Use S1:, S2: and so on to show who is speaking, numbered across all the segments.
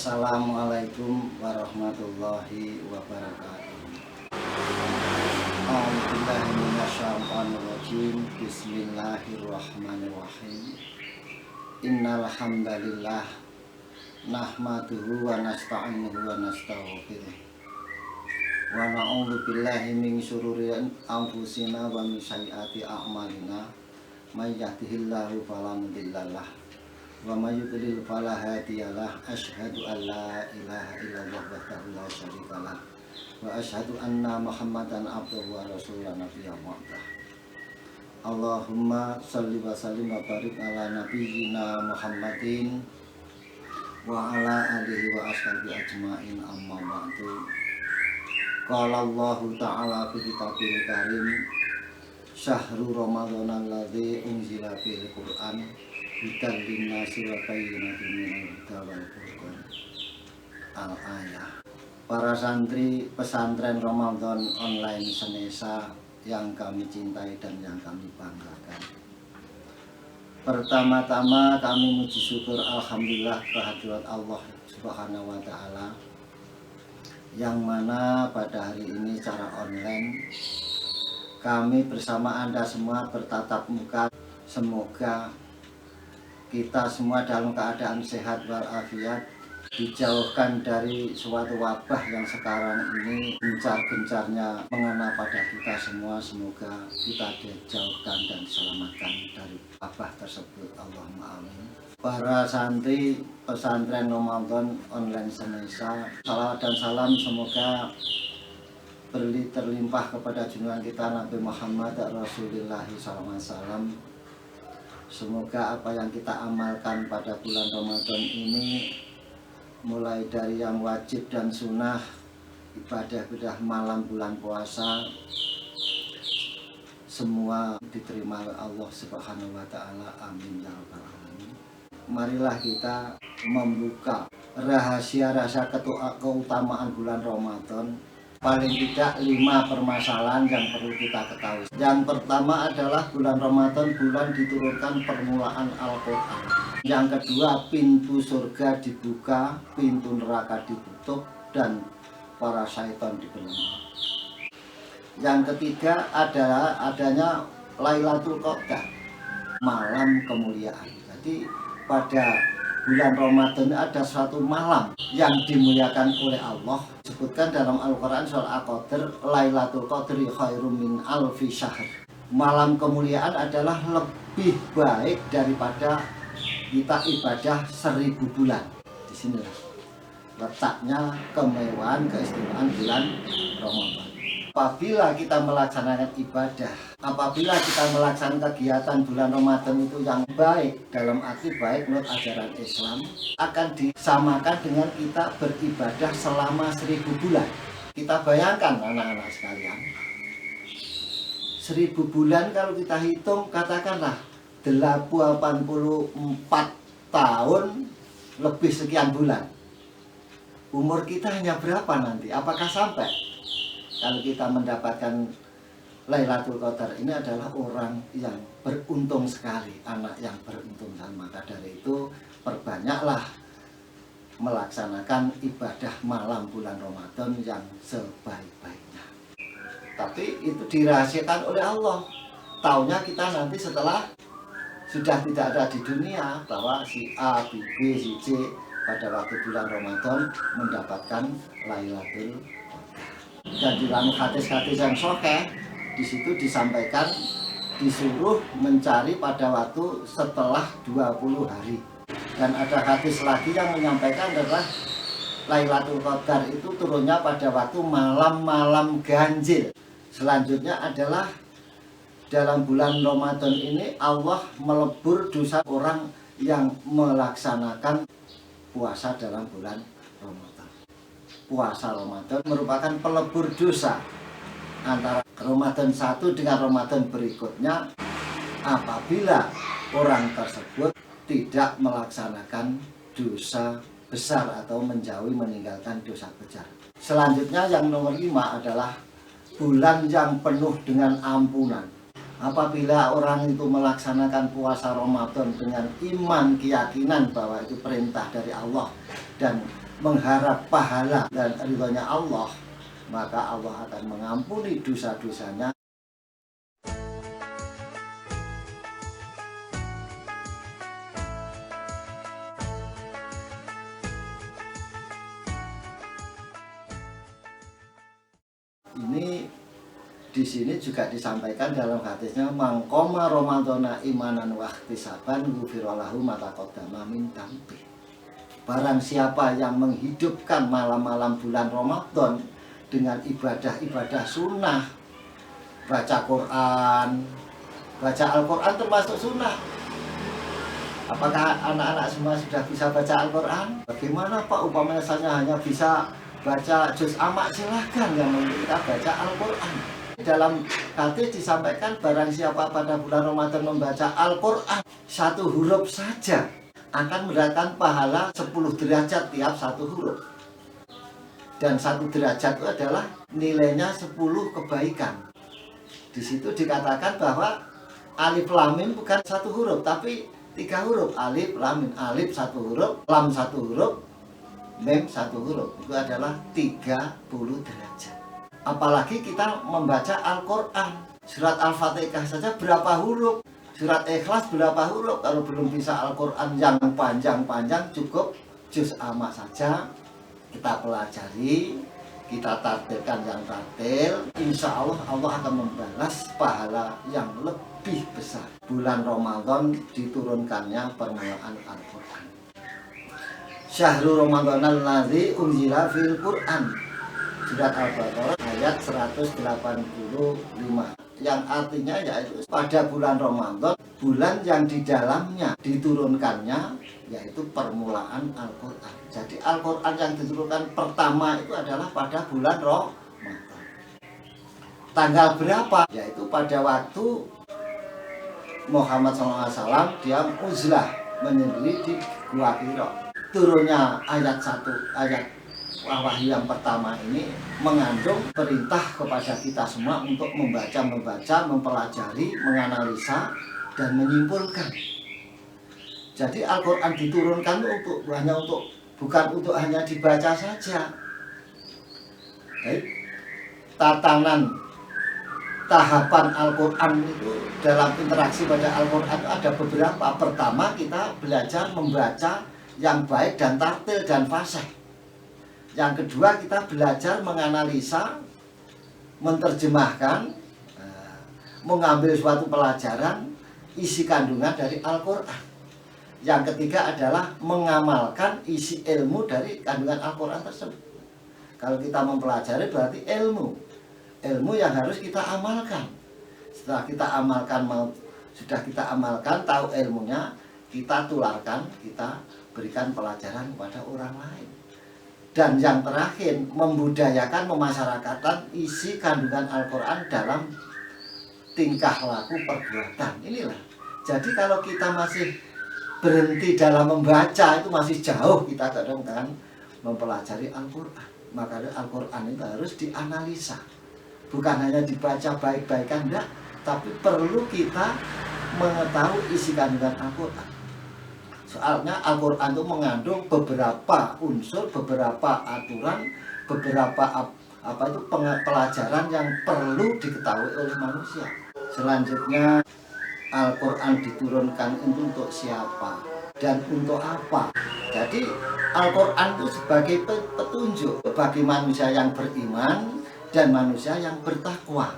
S1: Assalamualaikum warahmatullahi wabarakatuh. A'udzubillahi minasyaitonirrajim. Bismillahirrahmanirrahim. Innal hamdalillah nahmaduhu wa nasta'inuhu wa nastaghfiruh. Wa na'udzu billahi min syururi anfusina wa min sayyiati a'malina. May yahdihillahu fala mudhillalah wa may yudlil fala hadiyalah. Asyhadu an la ilaha illallah wahdahu la syarikalah wa asyhadu anna Muhammadan abduhu wa rasuluhu nabiyya mu'tah. Allahumma shalli wa sallim wa barik ala nabiyyina Muhammadin wa ala alihi wa ashabihi ajmain, amma ba'du. Qala Allahu ta'ala fi kitabil karim, syahrul ramadhan alladzi unzila fihil Qur'an hudan linnasi wa bayyinatin minal huda wal furqan. Al-ayah. Para santri pesantren Ramadan online Senesa yang kami cintai dan yang kami banggakan, pertama-tama kami muji syukur alhamdulillah kehadirat Allah Subhanahu wa ta'ala, yang mana pada hari ini secara online kami bersama Anda semua bertatap muka. Semoga kita semua dalam keadaan sehat walafiat, dijauhkan dari suatu wabah yang sekarang ini gencar-gencarnya mengena pada kita semua. Semoga kita dijauhkan dan diselamatkan dari wabah tersebut, Allahumma amin. Para santri pesantren Ramadan online Senesa, salawat dan salam semoga terlimpah kepada junjungan kita Nabi Muhammad Rasulullah SAW. Semoga apa yang kita amalkan pada bulan Ramadan ini, mulai dari yang wajib dan sunnah, ibadah-ibadah malam bulan puasa, semua diterima oleh Allah Subhanahu wa ta'ala, amin ya rabbal alamin. Marilah kita membuka rahasia-rahasia keutamaan bulan Ramadan. Paling tidak 5 permasalahan yang perlu kita ketahui. Yang pertama adalah bulan Ramadan bulan diturunkan permulaan Al-Quran. Yang kedua, pintu surga dibuka, pintu neraka ditutup, dan para syaitan dibelenggu. Yang ketiga adalah adanya Lailatul Qadar, malam kemuliaan. Jadi pada bulan Ramadan ada suatu malam yang dimuliakan oleh Allah. Disebutkan dalam Al-Quran surah Al-Qadr, Lailatul Qadri khairum min alfi syahr. Malam kemuliaan adalah lebih baik daripada kita ibadah 1000 bulan. Di sinilah letaknya kemewahan keistimewaan bulan Ramadan. Apabila kita melaksanakan ibadah, apabila kita melaksanakan kegiatan bulan Ramadan itu yang baik, dalam arti baik menurut ajaran Islam, akan disamakan dengan kita beribadah selama 1000 bulan. Kita bayangkan anak-anak sekalian, 1000 bulan kalau kita hitung, katakanlah 84 tahun lebih sekian bulan. Umur kita hanya berapa nanti? Apakah sampai? Kalau kita mendapatkan Lailatul Qadar ini adalah orang yang beruntung sekali, anak yang beruntung. Dan maka dari itu perbanyaklah melaksanakan ibadah malam bulan Ramadan yang sebaik-baiknya. Tapi itu dirahasiakan oleh Allah. Taunya kita nanti setelah sudah tidak ada di dunia, bahwa si A, si B, si C pada waktu bulan Ramadan mendapatkan Lailatul Qadar. Dan di dalam hadis-hadis yang sahih, di situ disampaikan disuruh mencari pada waktu setelah 20 hari. Dan ada hadis lagi yang menyampaikan adalah Lailatul Qadar itu turunnya pada waktu malam-malam ganjil. Selanjutnya adalah dalam bulan Ramadan ini Allah melebur dosa orang yang melaksanakan puasa dalam bulan Ramadan. Puasa Ramadan merupakan pelebur dosa antara Ramadan 1 dengan Ramadan berikutnya, apabila orang tersebut tidak melaksanakan dosa besar atau menjauhi meninggalkan dosa besar. Selanjutnya yang nomor 5 adalah bulan yang penuh dengan ampunan. Apabila orang itu melaksanakan puasa Ramadan dengan iman, keyakinan bahwa itu perintah dari Allah dan mengharap pahala dan ridhonya Allah, maka Allah akan mengampuni dosa-dosanya. Ini di sini juga disampaikan dalam hadisnya, mangkoma Ramadhana imanan wa ihtisaban ghufira lahu ma taqaddama min dambi. Barang siapa yang menghidupkan malam-malam bulan Ramadan dengan ibadah-ibadah sunnah, baca Quran, baca Al-Quran termasuk sunnah. Apakah anak-anak semua sudah bisa baca Al-Quran? Bagaimana Pak, umpamanya saya hanya bisa baca juz amma, silahkan yang kita baca Al-Quran. Dalam hadis disampaikan, barang siapa pada bulan Ramadan membaca Al-Quran satu huruf saja akan mendapatkan pahala 10 derajat tiap satu huruf. Dan satu derajat itu adalah nilainya 10 kebaikan. Di situ dikatakan bahwa alif lam mim bukan satu huruf, tapi 3 huruf. Alif lam mim, alif satu huruf, lam satu huruf, mim satu huruf. Itu adalah 30 derajat. Apalagi kita membaca Al-Quran, surat Al-Fatihah saja berapa huruf, surat Ikhlas berapa huruf. Kalau belum bisa Al-Quran yang panjang-panjang, cukup juz amma saja kita pelajari, kita tartilkan yang tartil. Insya Allah Allah akan membalas pahala yang lebih besar. Bulan Ramadan diturunkannya permulaan Al-Quran. Syahrul Ramadan alladzi unzila fil Quran, surat Al-Baqarah ayat 185, yang artinya yaitu pada bulan Ramadan, bulan yang di dalamnya diturunkannya yaitu permulaan Al-Quran. Jadi Al-Quran yang diturunkan pertama itu adalah pada bulan Ramadan. Tanggal berapa? Yaitu pada waktu Muhammad SAW dia uzlah menyendiri di Gua Hira. Turunnya ayat 1, ayat wahyu yang pertama ini mengandung perintah kepada kita semua untuk membaca, mempelajari, menganalisa, dan menyimpulkan. Jadi Al-Quran diturunkan bukan untuk hanya dibaca saja. Baik, tatanan tahapan Al-Quran itu dalam interaksi pada Al-Quran itu ada beberapa. Pertama, kita belajar membaca yang baik dan tartil dan fasih. Yang kedua, kita belajar menganalisa, menerjemahkan, mengambil suatu pelajaran isi kandungan dari Al-Quran. Yang ketiga adalah mengamalkan isi ilmu dari kandungan Al-Quran tersebut. Kalau kita mempelajari berarti ilmu yang harus kita amalkan. Setelah kita amalkan, sudah kita amalkan, tahu ilmunya, kita tularkan, kita berikan pelajaran kepada orang lain. Dan yang terakhir, membudayakan, memasyarakatkan isi kandungan Al-Quran dalam tingkah laku perbuatan. Inilah. Jadi kalau kita masih berhenti dalam membaca, itu masih jauh kita kadang kan mempelajari Al-Quran. Maka Al-Quran itu harus dianalisa. Bukan hanya dibaca baik-baikan, enggak, tapi perlu kita mengetahui isi kandungan Al-Quran. Soalnya Al-Quran itu mengandung beberapa unsur, beberapa aturan, beberapa pelajaran yang perlu diketahui oleh manusia. Selanjutnya, Al-Quran diturunkan itu untuk siapa dan untuk apa. Jadi Al-Quran itu sebagai petunjuk bagi manusia yang beriman dan manusia yang bertakwa.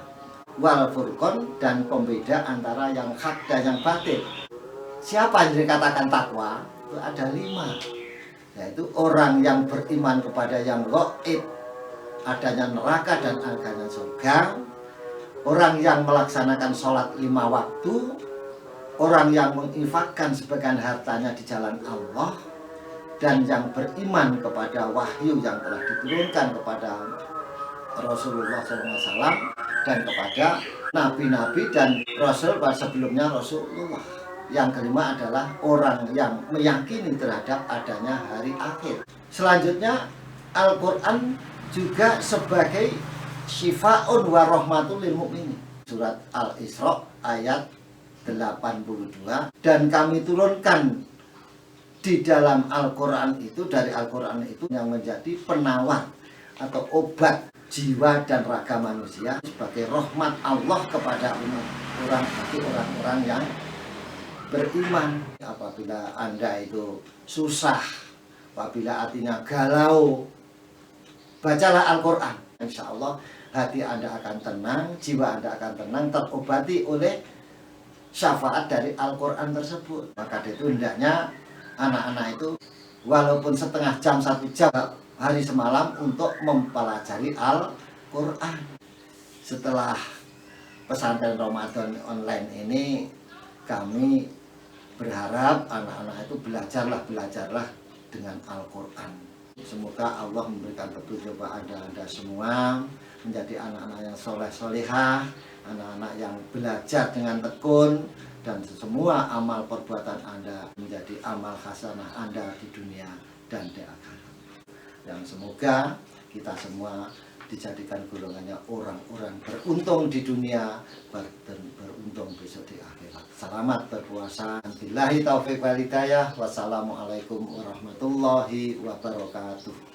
S1: Wal furqan, dan pembeda antara yang hak dan yang batil. Siapa yang dikatakan takwa? Itu ada 5, yaitu orang yang beriman kepada yang gaib, adanya neraka dan adanya surga, orang yang melaksanakan sholat 5 waktu, orang yang menginfakkan sebagian hartanya di jalan Allah, dan yang beriman kepada wahyu yang telah diturunkan kepada Rasulullah SAW dan kepada nabi-nabi dan rasul sebelumnya Rasulullah. Yang kelima adalah orang yang meyakini terhadap adanya hari akhir. Selanjutnya, Al-Quran juga sebagai syifa'un wa rahmatul lil mu'minin. Surat Al-Isra ayat 82. Dan kami turunkan di dalam Al-Quran itu, dari Al-Quran itu yang menjadi penawar atau obat jiwa dan raga manusia sebagai rahmat Allah kepada umat orang-orang yang beriman. Apabila Anda itu susah, apabila hatinya galau, bacalah Al-Quran. Insya Allah hati Anda akan tenang, jiwa Anda akan tenang, terobati oleh syafaat dari Al-Quran tersebut. Maka itu hendaknya anak-anak itu walaupun setengah jam, 1 jam hari semalam untuk mempelajari Al-Quran. Setelah pesantren Ramadan online ini, kami berharap anak-anak itu belajarlah dengan Al-Quran. Semoga Allah memberikan petunjuk kepada Anda semua menjadi anak-anak yang soleh-solehah, anak-anak yang belajar dengan tekun, dan semua amal perbuatan Anda menjadi amal hasanah Anda di dunia dan di akhirat. Yang semoga kita semua dijadikan golongannya orang-orang beruntung di dunia dan beruntung besok di akhirat. Selamat berpuasa. Billahi taufiq wal hidayah. Wassalamualaikum warahmatullahi wabarakatuh.